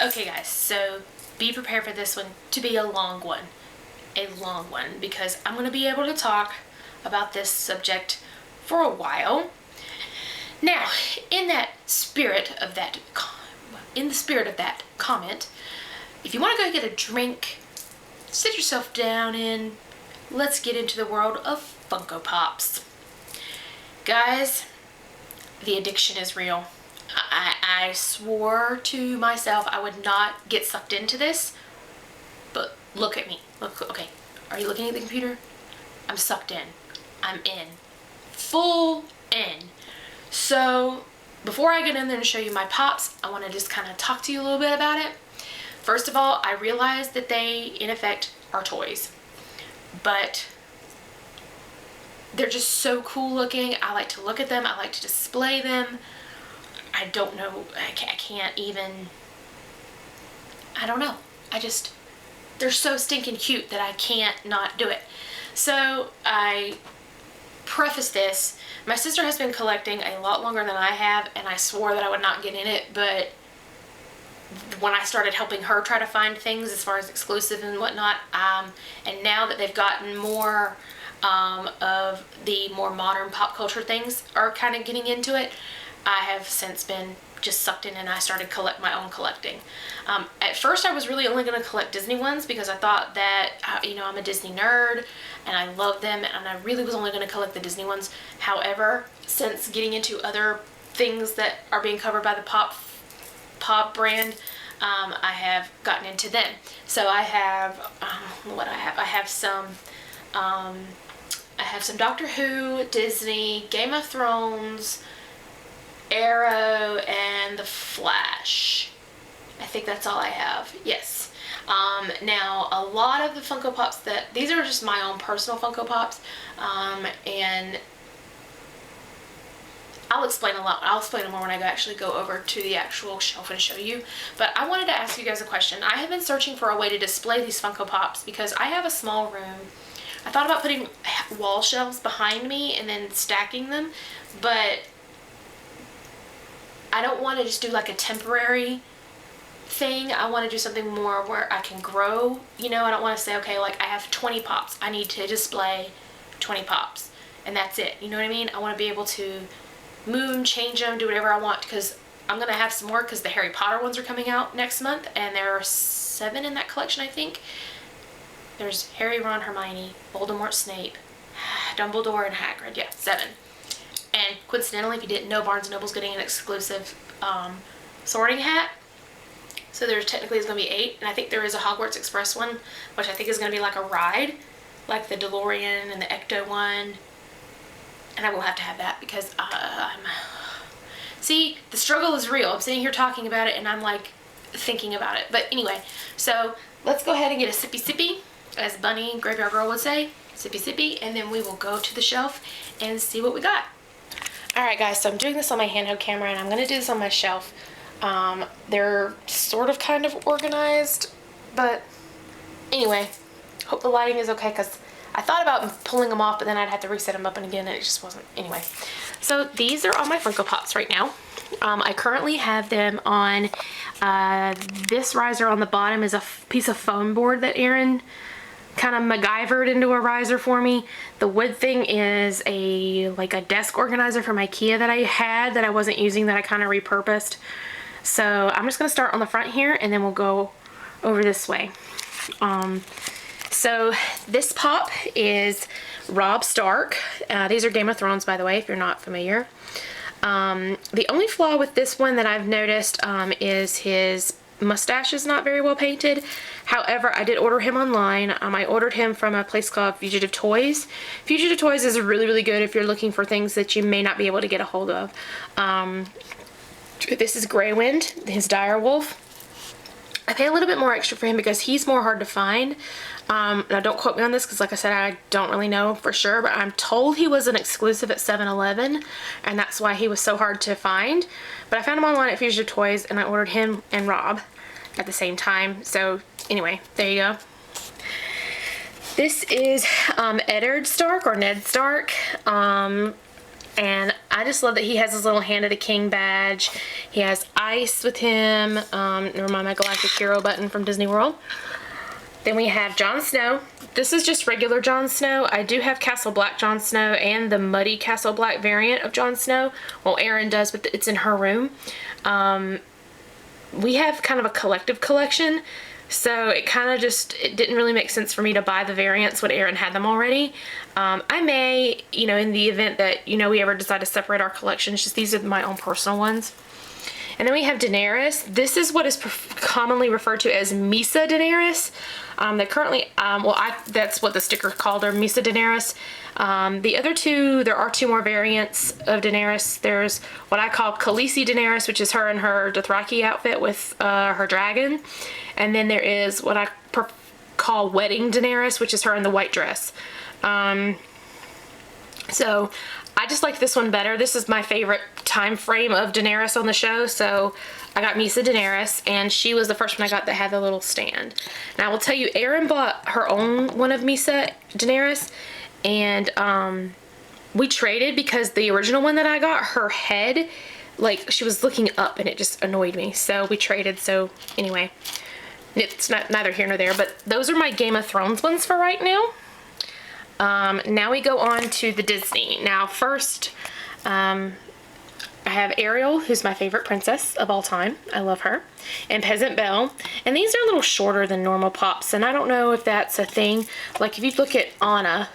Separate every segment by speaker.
Speaker 1: Okay guys, so be prepared for this one to be a long one, because I'm going to be able to talk about this subject for a while. Now, in the spirit of that comment, if you want to go get a drink, sit yourself down and let's get into the world of Funko Pops. Guys, the addiction is real. I swore to myself I would not get sucked into this, but look at me. Look, okay, are you looking at the computer? I'm sucked in. I'm in. Full in. So, before I get in there and show you my pops, I want to just kind of talk to you a little bit about it. First of all, I realize that they, in effect, are toys. But they're just so cool looking. I like to look at them. I like to display them. I don't know. I can't even. I don't know. They're so stinking cute that I can't not do it. So I preface this. My sister has been collecting a lot longer than I have, and I swore that I would not get in it, but when I started helping her try to find things as far as exclusive and whatnot, and now that they've gotten more of the more modern pop culture things are kind of getting into it, I have since been just sucked in and I started my own collecting. At first I was really only going to collect Disney ones because I thought that, I'm a Disney nerd and I love them, and I really was only going to collect the Disney ones. However, since getting into other things that are being covered by the Pop brand, I have gotten into them. So I have, I have some Doctor Who, Disney, Game of Thrones, Arrow, and The Flash. I think that's all I have. Yes. Now, a lot of the Funko Pops these are just my own personal Funko Pops, and I'll explain a lot. I'll explain more when I actually go over to the actual shelf and show you. But I wanted to ask you guys a question. I have been searching for a way to display these Funko Pops because I have a small room. I thought about putting wall shelves behind me and then stacking them, but I don't want to just do like a temporary thing. I want to do something more where I can grow. I don't want to say, okay, like I have 20 pops. I need to display 20 pops and that's it. You know what I mean? I want to be able to move them, change them, do whatever I want, because I'm going to have some more because the Harry Potter ones are coming out next month, and there are 7 in that collection, I think. There's Harry, Ron, Hermione, Voldemort, Snape, Dumbledore, and Hagrid. Yeah, 7. And coincidentally, if you didn't know, Barnes & Noble's getting an exclusive sorting hat. So there technically is going to be 8. And I think there is a Hogwarts Express one, which I think is going to be like a ride, like the DeLorean and the Ecto one. And I will have to have that because see, the struggle is real. I'm sitting here talking about it and I'm like thinking about it. But anyway, so let's go ahead and get a sippy sippy, as Bunny Graveyard Girl would say, sippy sippy, and then we will go to the shelf and see what we got. Alright guys, so I'm doing this on my handheld camera and I'm going to do this on my shelf. They're sort of kind of organized, but anyway, hope the lighting is okay because I thought about pulling them off, but then I'd have to reset them up and again, and it just wasn't. Anyway, so these are all my Funko Pops right now. I currently have them on, this riser on the bottom is a piece of foam board that Aaron kind of MacGyvered into a riser for me. The wood thing is like a desk organizer from IKEA that I had that I wasn't using, that I kind of repurposed. So I'm just going to start on the front here and then we'll go over this way. So this pop is Robb Stark. These are Game of Thrones, by the way, if you're not familiar. The only flaw with this one that I've noticed is his mustache is not very well painted. However, I did order him online. I ordered him from a place called Fugitive Toys. Fugitive Toys is really, really good if you're looking for things that you may not be able to get a hold of. This is Greywind, his dire wolf. I pay a little bit more extra for him because he's more hard to find. Now don't quote me on this because like I said, I don't really know for sure, but I'm told he was an exclusive at 7-Eleven and that's why he was so hard to find. But I found him online at Fugitive Toys and I ordered him and Rob at the same time. So anyway, there you go. This is Eddard Stark or Ned Stark. And I just love that he has his little Hand of the King badge. He has ice with him. Never mind my Galactic Hero button from Disney World. Then we have Jon Snow. This is just regular Jon Snow. I do have Castle Black Jon Snow and the Muddy Castle Black variant of Jon Snow. Well, Erin does, but it's in her room. We have kind of a collective collection, so it kind of it didn't really make sense for me to buy the variants when Erin had them already. I may, you know, in the event that, you know, we ever decide to separate our collections, just these are my own personal ones. And then we have Daenerys. This is what is commonly referred to as Misa Daenerys. They currently, that's what the sticker called her, Misa Daenerys. The other two, there are two more variants of Daenerys. There's what I call Khaleesi Daenerys, which is her in her Dothraki outfit with her dragon. And then there is what I call Wedding Daenerys, which is her in the white dress. So I just like this one better. This is my favorite time frame of Daenerys on the show, so I got Misa Daenerys, and she was the first one I got that had the little stand. Now I will tell you, Erin bought her own one of Misa Daenerys, and we traded because the original one that I got, her head, like, she was looking up and it just annoyed me, so we traded. So anyway, it's neither here nor there, but those are my Game of Thrones ones for right now. Now we go on to the Disney. Now first, I have Ariel, who's my favorite princess of all time. I love her. And Peasant Belle. And these are a little shorter than normal pops, and I don't know if that's a thing. Like, if you look at Anna,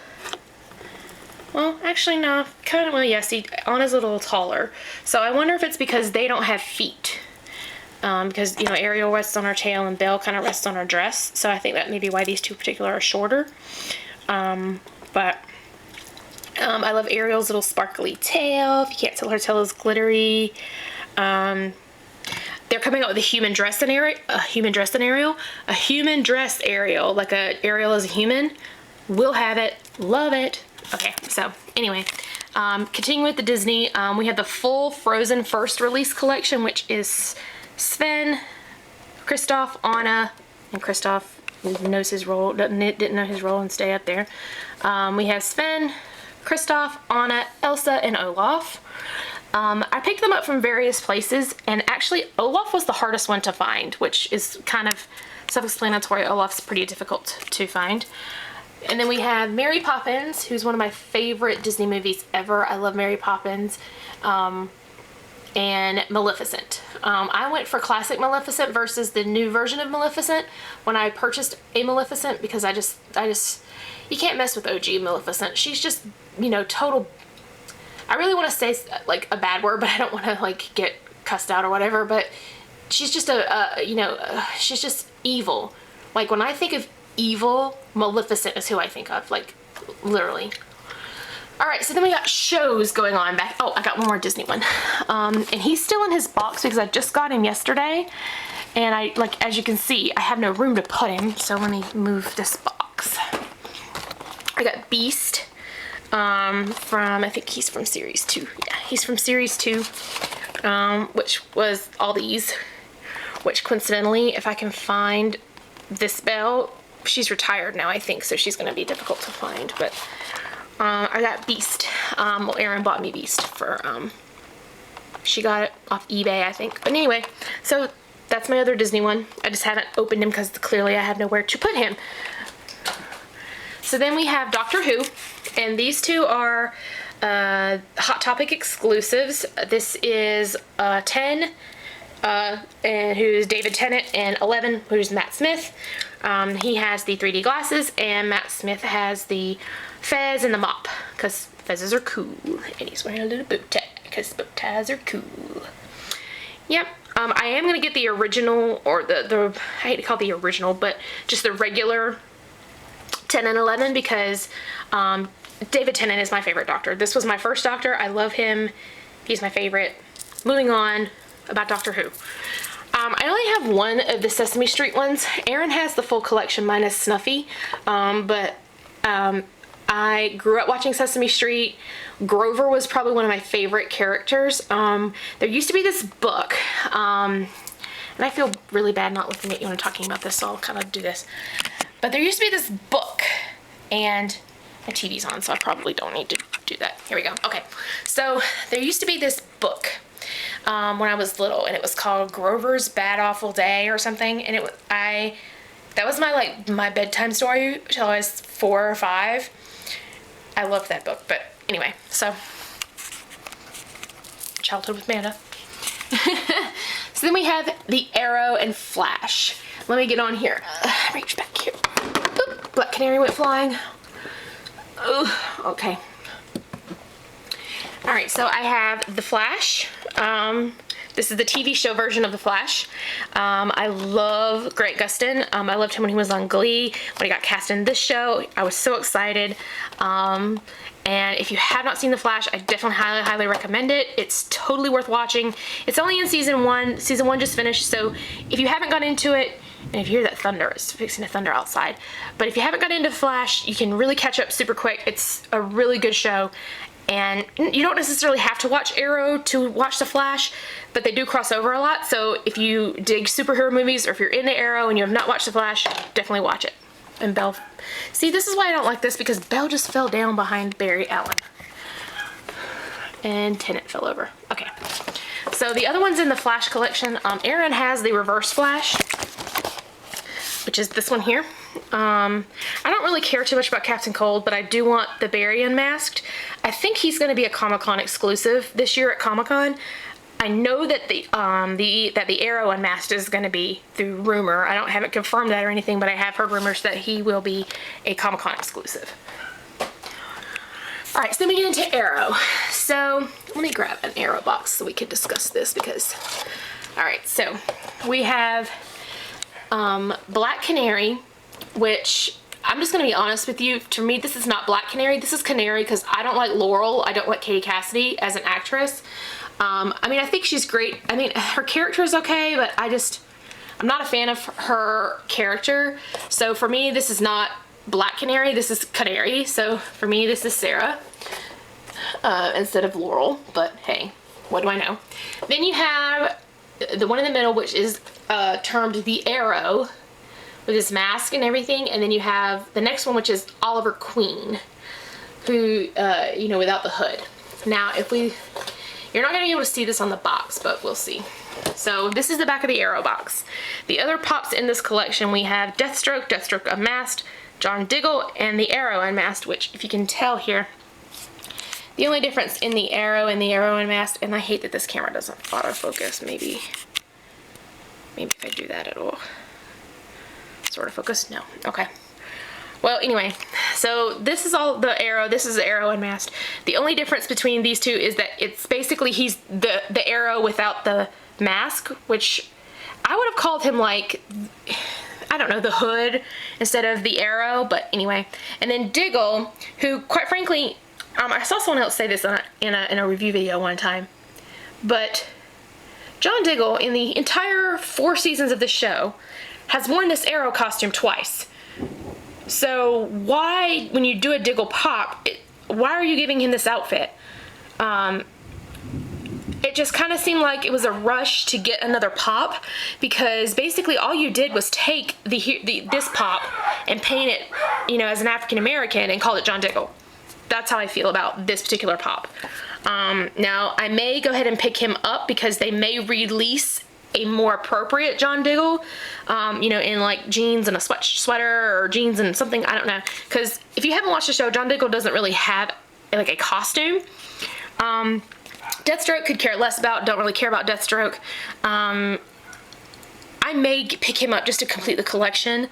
Speaker 1: well, actually no, kind of, well, yeah, see, Anna's a little taller. So I wonder if it's because they don't have feet. Because, you know, Ariel rests on her tail and Belle kind of rests on her dress. So I think that may be why these two particular are shorter. I love Ariel's little sparkly tail. If you can't tell, her tail is glittery. They're coming out with a human dress in Ariel. A human dress Ariel. Like Ariel is a human. We'll have it. Love it. Okay, so anyway, continuing with the Disney, we have the full Frozen first release collection, which is Sven, Kristoff, Anna, and Kristoff knows his role, didn't know his role and stay up there. We have Sven, Kristoff, Anna, Elsa, and Olaf. I picked them up from various places, and actually Olaf was the hardest one to find, which is kind of self-explanatory. Olaf's pretty difficult to find. And then we have Mary Poppins, who's one of my favorite Disney movies ever. I love Mary Poppins. And Maleficent. I went for classic Maleficent versus the new version of Maleficent when I purchased a Maleficent, because I just, you can't mess with OG Maleficent. She's just, you know, total, I really want to say like a bad word, but I don't want to like get cussed out or whatever, but she's just she's just evil. Like, when I think of evil, Maleficent is who I think of, like, literally. Alright, so then we got shows going on back. Oh, I got one more Disney one. And he's still in his box because I just got him yesterday. And I, like, as you can see, I have no room to put him. So let me move this box. I got Beast from, I think he's from Series 2. Yeah, he's from Series 2, which was all these. Which, coincidentally, if I can find this Belle, she's retired now, I think, so she's going to be difficult to find. But I got Beast. Well, Erin bought me Beast for, she got it off eBay, I think. But anyway, so that's my other Disney one. I just haven't opened him because clearly I have nowhere to put him. So then we have Doctor Who, and these two are Hot Topic exclusives. This is 10, and who's David Tennant, and 11, who's Matt Smith. He has the 3D glasses, and Matt Smith has the fez and the mop, because fezzes are cool, and he's wearing a little bow tie, because bow ties are cool. Yep, I am going to get the original, or the I hate to call it the original, but just the regular 10 and 11, because David Tennant is my favorite Doctor. This was my first Doctor. I love him. He's my favorite. Moving on about Doctor Who. I only have one of the Sesame Street ones. Erin has the full collection minus Snuffy, but I grew up watching Sesame Street. Grover was probably one of my favorite characters. There used to be this book, and I feel really bad not looking at you when I'm talking about this, so I'll kind of do this. But there used to be this book, and My TV's on, so I probably don't need to do that. Here we go. Okay, so there used to be this book when I was little, and it was called Grover's Bad Awful Day or something, and that was my bedtime story till I was 4 or 5. I loved that book, but anyway, so childhood with Amanda. So then we have the Arrow and Flash. Let me get on here. Reach back here. Oop, Black Canary went flying. Oh, okay. All right, so I have the Flash. This is the TV show version of the Flash. I love Grant Gustin. I loved him when he was on Glee. When he got cast in this show, I was so excited. And if you have not seen the Flash, I definitely highly recommend it. It's totally worth watching. It's only in season 1. Season 1 just finished, so if you haven't got into it, and if you hear that thunder, it's fixing to thunder outside. But if you haven't got into Flash, you can really catch up super quick. It's a really good show. And you don't necessarily have to watch Arrow to watch the Flash, but they do cross over a lot. So if you dig superhero movies, or if you're into Arrow and you have not watched the Flash, definitely watch it. And Belle, see, this is why I don't like this, because Belle just fell down behind Barry Allen. And Tennant fell over. Okay. So the other one's in the Flash collection. Aaron has the Reverse Flash, which is this one here. I don't really care too much about Captain Cold, but I do want the Barry Unmasked. I think he's going to be a Comic-Con exclusive this year at Comic-Con. I know that the Arrow Unmasked is going to be through rumor. I haven't confirmed that or anything, but I have heard rumors that he will be a Comic-Con exclusive. All right, so then we get into Arrow. So let me grab an Arrow box so we can discuss this, because, all right, so we have Black Canary, which I'm just going to be honest with you. To me, this is not Black Canary. This is Canary, because I don't like Laurel. I don't like Katie Cassidy as an actress. I mean, I think she's great. I mean, her character is okay, but I'm not a fan of her character. So for me, this is not Black Canary. This is Canary. So for me, this is Sarah instead of Laurel. But hey, what do I know? Then you have the one in the middle, which is termed the Arrow, with his mask and everything. And then you have the next one, which is Oliver Queen, who, you know, without the hood. Now, you're not going to be able to see this on the box, but we'll see. So this is the back of the Arrow box. The other pops in this collection, we have Deathstroke, Deathstroke Unmasked, John Diggle, and the Arrow Unmasked, which, if you can tell here, the only difference in the Arrow and the Arrow Unmasked, and I hate that this camera doesn't autofocus. Maybe if I do that, it'll sort of focus. No. Okay. Well, anyway, so this is all the Arrow. This is the Arrow Unmasked. The only difference between these two is that it's basically he's the Arrow without the mask, which I would have called him, like, I don't know, the hood instead of the Arrow, but anyway. And then Diggle, who, quite frankly, I saw someone else say this in a review video one time, but John Diggle, in the entire 4 seasons of the show, has worn this Arrow costume twice. So why, when you do a Diggle pop, why are you giving him this outfit? It just kind of seemed like it was a rush to get another pop, because basically all you did was take this pop and paint it, you know, as an African American and call it John Diggle. That's how I feel about this particular pop. Now, I may go ahead and pick him up, because they may release a more appropriate John Diggle, you know, in like jeans and a sweater, or jeans and something, I don't know. Because if you haven't watched the show, John Diggle doesn't really have like a costume. Deathstroke could care less about, don't really care about Deathstroke. I may pick him up just to complete the collection.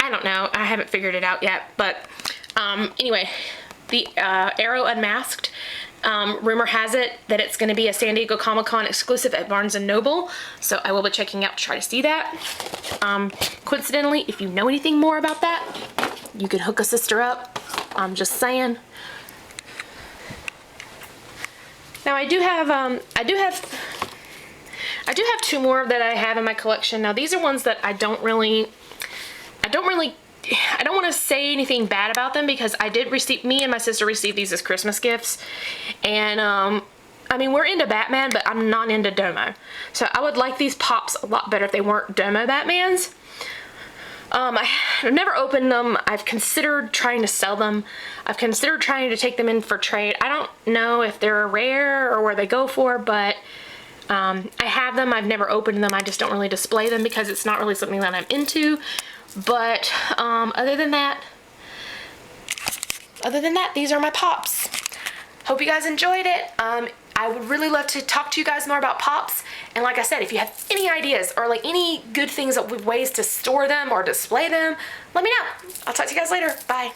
Speaker 1: I don't know, I haven't figured it out yet, but anyway, the Arrow Unmasked, rumor has it that it's going to be a San Diego Comic-Con exclusive at Barnes & Noble, so I will be checking out to try to see that. Coincidentally, if you know anything more about that, you can hook a sister up. I'm just saying. Now I do have 2 more that I have in my collection. Now these are ones that I don't want to say anything bad about them, because me and my sister received these as Christmas gifts. And, I mean, we're into Batman, but I'm not into Domo. So I would like these pops a lot better if they weren't Domo Batmans. I've never opened them. I've considered trying to sell them. I've considered trying to take them in for trade. I don't know if they're rare or where they go for, but I have them. I've never opened them. I just don't really display them because it's not really something that I'm into. But other than that, these are my pops. Hope you guys enjoyed it. I would really love to talk to you guys more about pops. And like I said, if you have any ideas or like any good things, ways to store them or display them, let me know. I'll talk to you guys later. Bye.